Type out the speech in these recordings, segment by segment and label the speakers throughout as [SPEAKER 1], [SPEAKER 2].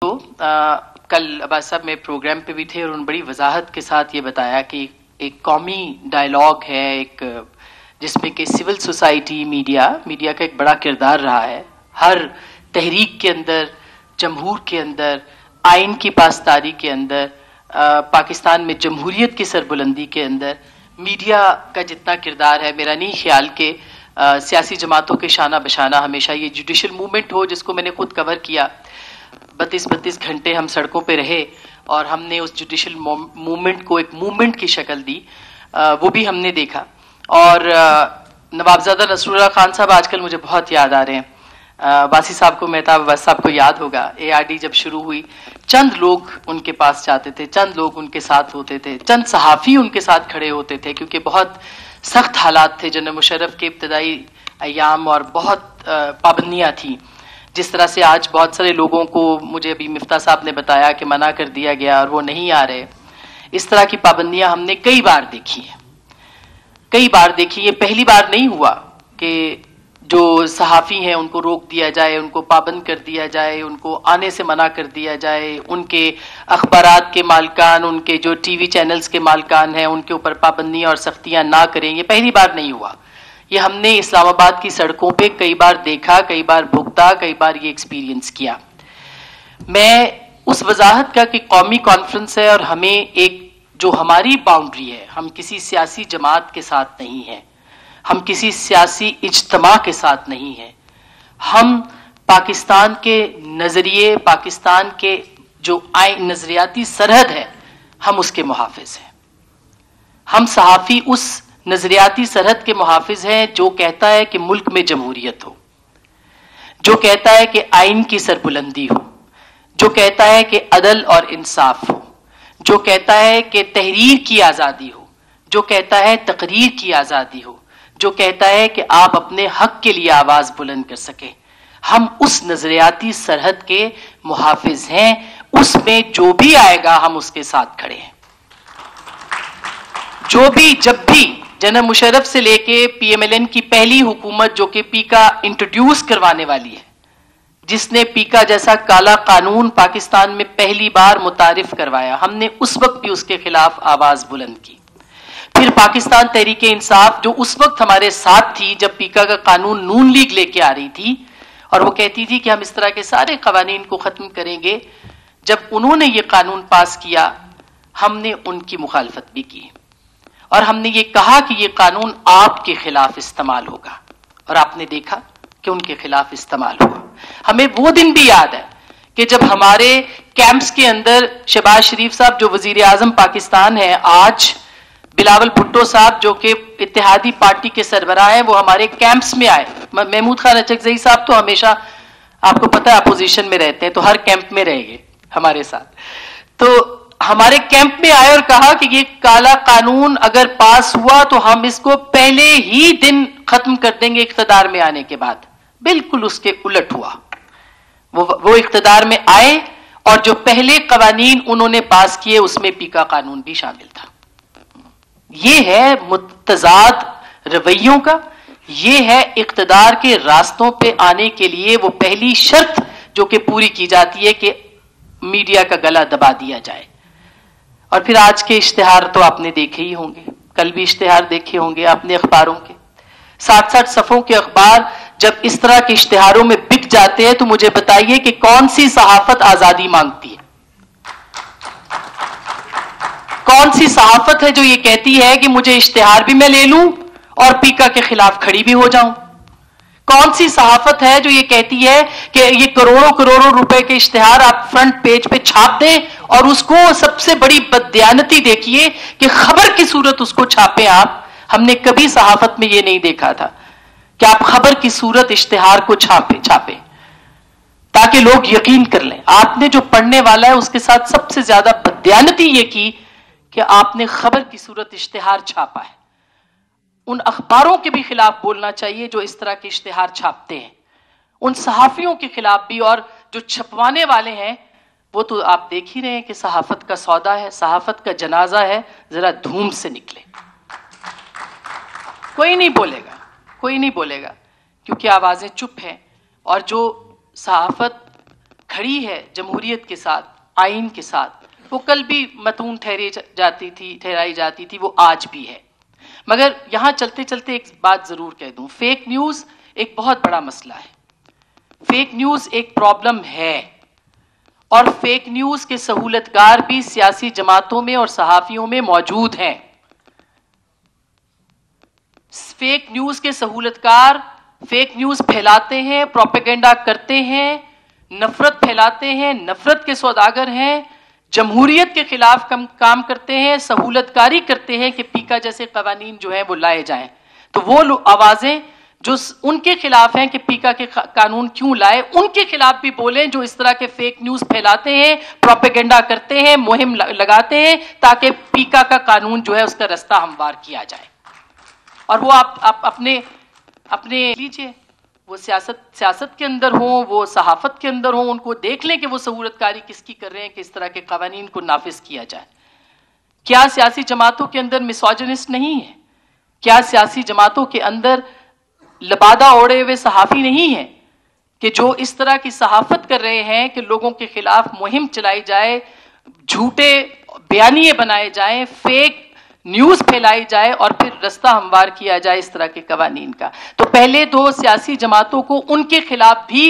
[SPEAKER 1] کو کل عباس صاحب میں پروگرام پہ بھی تھے اور انہوں نے بڑی وضاحت کے ساتھ یہ بتایا کہ ایک قومی ڈائلاگ ہے ایک جس میں کہ سول سوسائٹی میڈیا کا ایک بڑا کردار رہا ہے ہر تحریک کے اندر، جمہور کے اندر، آئین کی پاسداری کے اندر، پاکستان میں جمہوریت کی سربلندی کے اندر میڈیا کا جتنا کردار ہے میرا نہیں خیال کہ سیاسی جماعتوں کے شانہ بشانہ ہمیشہ یہ جوڈیشل موومنٹ ہو جس کو میں نے خود کور کیا 32 گھنٹے ہم سڑکوں پہ رہے اور ہم نے اس جوڈیشل موومنٹ کو ایک موومنٹ کی شکل دی، وہ بھی ہم نے دیکھا. اور نوابزادہ نصر اللہ خان صاحب آج کل مجھے بہت یاد آ رہے ہیں. باسی صاحب کو، مہتاب عباس صاحب کو یاد ہوگا ARD جب شروع ہوئی چند لوگ ان کے پاس جاتے تھے، چند لوگ ان کے ساتھ ہوتے تھے، چند صحافی ان کے ساتھ کھڑے ہوتے تھے کیونکہ بہت سخت حالات تھے جنرل مشرف کے ابتدائی ایام اور بہت پابندیاں تھیں. جس طرح سے آج بہت سارے لوگوں کو مجھے ابھی مفتاح صاحب نے بتایا کہ منع کر دیا گیا اور وہ نہیں آ رہے، اس طرح کی پابندیاں ہم نے کئی بار دیکھی ہیں، کئی بار دیکھی. یہ پہلی بار نہیں ہوا کہ جو صحافی ہیں ان کو روک دیا جائے، ان کو پابند کر دیا جائے، ان کو آنے سے منع کر دیا جائے، ان کے اخبارات کے مالکان، ان کے جو ٹی وی چینلز کے مالکان ہیں ان کے اوپر پابندیاں اور سختیاں نہ کریں. یہ پہلی بار نہیں ہوا، یہ ہم نے اسلام آباد کی سڑکوں پہ کئی بار دیکھا، کئی بار بھگتا، کئی بار یہ ایکسپیرینس کیا. میں اس وضاحت کا کہ قومی کانفرنس ہے اور ہمیں ایک جو ہماری باؤنڈری ہے، ہم کسی سیاسی جماعت کے ساتھ نہیں ہیں، ہم کسی سیاسی اجتماع کے ساتھ نہیں ہیں، ہم پاکستان کے نظریے، پاکستان کے جو نظریاتی سرحد ہے ہم اس کے محافظ ہیں. ہم صحافی اس نظریاتی سرحد کے محافظ ہیں جو کہتا ہے کہ ملک میں جمہوریت ہو، جو کہتا ہے کہ آئین کی سربلندی ہو، جو کہتا ہے کہ عدل اور انصاف ہو، جو کہتا ہے کہ تحریر کی آزادی ہو، جو کہتا ہے تقریر کی آزادی ہو، جو کہتا ہے کہ آپ اپنے حق کے لیے آواز بلند کر سکیں. ہم اس نظریاتی سرحد کے محافظ ہیں، اس میں جو بھی آئے گا ہم اس کے ساتھ کھڑے ہیں. جو بھی جب بھی جنرل مشرف سے لے کے PMLN کی پہلی حکومت جو کہ پیکا انٹروڈیوس کروانے والی ہے، جس نے پیکا جیسا کالا قانون پاکستان میں پہلی بار متعارف کروایا، ہم نے اس وقت بھی اس کے خلاف آواز بلند کی. پھر پاکستان تحریک انصاف جو اس وقت ہمارے ساتھ تھی جب پیکا کا قانون نون لیگ لے کے آ رہی تھی اور وہ کہتی تھی کہ ہم اس طرح کے سارے قوانین کو ختم کریں گے، جب انہوں نے یہ قانون پاس کیا ہم نے ان کی مخالفت بھی کی اور ہم نے یہ کہا کہ یہ قانون آپ کے خلاف استعمال ہوگا، اور آپ نے دیکھا کہ ان کے خلاف استعمال ہوا. ہمیں وہ دن بھی یاد ہے کہ جب ہمارے کیمپس کے اندر شہباز شریف صاحب جو وزیر اعظم پاکستان ہیں آج، بلاول بھٹو صاحب جو کہ اتحادی پارٹی کے سربراہ ہیں، وہ ہمارے کیمپس میں آئے. محمود خان اچکزئی صاحب تو ہمیشہ آپ کو پتہ ہے اپوزیشن میں رہتے ہیں تو ہر کیمپ میں رہے گے ہمارے ساتھ، تو ہمارے کیمپ میں آئے اور کہا کہ یہ کالا قانون اگر پاس ہوا تو ہم اس کو پہلے ہی دن ختم کر دیں گے اقتدار میں آنے کے بعد. بالکل اس کے الٹ ہوا. وہ اقتدار میں آئے اور جو پہلے قوانین انہوں نے پاس کیے اس میں پیکا قانون بھی شامل تھا. یہ ہے متضاد رویوں کا، یہ ہے اقتدار کے راستوں پہ آنے کے لیے وہ پہلی شرط جو کہ پوری کی جاتی ہے کہ میڈیا کا گلا دبا دیا جائے. اور پھر آج کے اشتہار تو آپ نے دیکھے ہی ہوں گے، کل بھی اشتہار دیکھے ہوں گے آپ نے اخباروں کے 60 صفحوں کے اخبار جب اس طرح کے اشتہاروں میں بک جاتے ہیں تو مجھے بتائیے کہ کون سی صحافت آزادی مانگتی ہے؟ کون سی صحافت ہے جو یہ کہتی ہے کہ مجھے اشتہار بھی میں لے لوں اور پیکا کے خلاف کھڑی بھی ہو جاؤں؟ کون سی صحافت ہے جو یہ کہتی ہے کہ یہ کروڑوں روپے کے اشتہار آپ فرنٹ پیج پہ چھاپ دیں اور اس کو سب سے بڑی بددیانتی دیکھیے کہ خبر کی صورت اس کو چھاپیں آپ؟ ہم نے کبھی صحافت میں یہ نہیں دیکھا تھا کہ آپ خبر کی صورت اشتہار کو چھاپیں تاکہ لوگ یقین کر لیں. آپ نے جو پڑھنے والا ہے اس کے ساتھ سب سے زیادہ بددیانتی یہ کی کہ آپ نے خبر کی صورت اشتہار چھاپا ہے. ان اخباروں کے بھی خلاف بولنا چاہیے جو اس طرح کے اشتہار چھاپتے ہیں، ان صحافیوں کے خلاف بھی، اور جو چھپوانے والے ہیں وہ تو آپ دیکھ ہی رہے ہیں کہ صحافت کا سودا ہے، صحافت کا جنازہ ہے، ذرا دھوم سے نکلے. کوئی نہیں بولے گا، کوئی نہیں بولے گا کیونکہ آوازیں چپ ہیں. اور جو صحافت کھڑی ہے جمہوریت کے ساتھ، آئین کے ساتھ، وہ کل بھی متون ٹھہرائی جاتی تھی، وہ آج بھی ہے۔ مگر یہاں چلتے چلتے ایک بات ضرور کہہ دوں، فیک نیوز ایک بہت بڑا مسئلہ ہے، فیک نیوز ایک پرابلم ہے، اور فیک نیوز کے سہولتکار بھی سیاسی جماعتوں میں اور صحافیوں میں موجود ہیں۔ فیک نیوز کے سہولتکار فیک نیوز پھیلاتے ہیں، پروپیگنڈا کرتے ہیں، نفرت پھیلاتے ہیں، نفرت کے سوداگر ہیں، جمہوریت کے خلاف کام کرتے ہیں، سہولتکاری کرتے ہیں کہ پیکا جیسے قوانین جو ہیں وہ لائے جائیں۔ تو وہ آوازیں جو ان کے خلاف ہیں کہ پیکا کے قانون کیوں لائے، ان کے خلاف بھی بولیں جو اس طرح کے فیک نیوز پھیلاتے ہیں، پروپیگنڈا کرتے ہیں، مہم لگاتے ہیں تاکہ پیکا کا قانون جو ہے اس کا رستہ ہموار کیا جائے۔ اور وہ آپ اپنے لیجئے، وہ سیاست کے اندر ہوں، وہ صحافت کے اندر ہوں، ان کو دیکھ لیں کہ وہ سہولتکاری کس کی کر رہے ہیں کہ اس طرح کے قوانین کو نافذ کیا جائے۔ کیا سیاسی جماعتوں کے اندر میسوجنسٹ نہیں ہے؟ کیا سیاسی جماعتوں کے اندر لبادہ اوڑے ہوئے صحافی نہیں ہیں کہ جو اس طرح کی صحافت کر رہے ہیں کہ لوگوں کے خلاف مہم چلائی جائے، جھوٹے بیانیے بنائے جائیں، فیک نیوز پھیلائی جائے اور پھر رستہ ہموار کیا جائے اس طرح کے قوانین کا؟ تو پہلے دو سیاسی جماعتوں کو ان کے خلاف بھی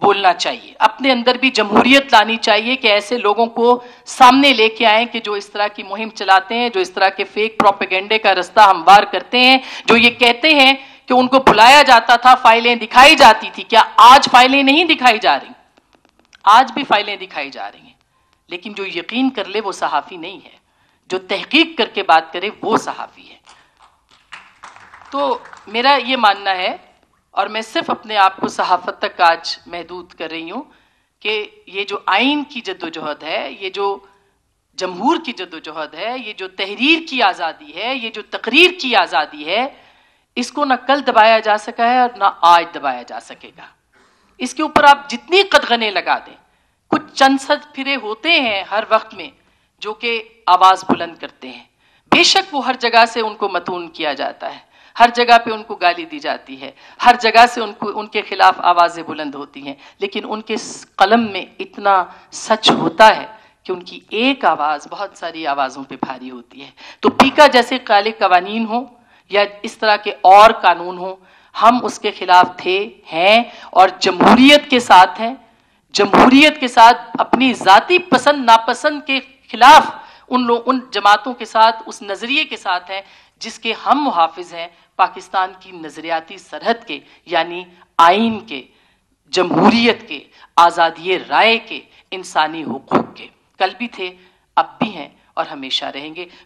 [SPEAKER 1] بولنا چاہیے، اپنے اندر بھی جمہوریت لانی چاہیے کہ ایسے لوگوں کو سامنے لے کے آئیں کہ جو اس طرح کی مہم چلاتے ہیں، جو اس طرح کے فیک پروپیگنڈے کا رستہ ہموار کرتے ہیں، جو یہ کہتے ہیں کہ ان کو بلایا جاتا تھا، فائلیں دکھائی جاتی تھی۔ کیا آج فائلیں نہیں دکھائی جا رہی؟ آج بھی فائلیں دکھائی جا رہی ہیں، لیکن جو یقین کر لے وہ صحافی نہیں ہے، جو تحقیق کر کے بات کرے وہ صحافی ہے۔ تو میرا یہ ماننا ہے، اور میں صرف اپنے آپ کو صحافت تک آج محدود کر رہی ہوں، کہ یہ جو آئین کی جدوجہد ہے، یہ جو جمہور کی جدوجہد ہے، یہ جو تحریر کی آزادی ہے، یہ جو تقریر کی آزادی ہے، اس کو نہ کل دبایا جا سکا ہے اور نہ آج دبایا جا سکے گا۔ اس کے اوپر آپ جتنی قدغنیں لگا دیں، کچھ چند صد پھرے ہوتے ہیں ہر وقت میں جو کہ آواز بلند کرتے ہیں، بے شک وہ ہر جگہ سے ان کو متون کیا جاتا ہے، ہر جگہ پہ ان کو گالی دی جاتی ہے، ہر جگہ سے ان کے خلاف آوازیں بلند ہوتی ہیں، لیکن ان کے قلم میں اتنا سچ ہوتا ہے کہ ان کی ایک آواز بہت ساری آوازوں پہ بھاری ہوتی ہے۔ تو پیکا جیسے کالے قوانین ہوں یا اس طرح کے اور قانون ہوں، ہم اس کے خلاف تھے، ہیں، اور جمہوریت کے ساتھ ہیں، جمہوریت کے ساتھ، اپنی ذاتی پسند ناپسند کے خلاف ان جماعتوں کے ساتھ، اس نظریے کے ساتھ ہیں جس کے ہم محافظ ہیں، پاکستان کی نظریاتی سرحد کے، یعنی آئین کے، جمہوریت کے، آزادی رائے کے، انسانی حقوق کے۔ کل بھی تھے، اب بھی ہیں اور ہمیشہ رہیں گے۔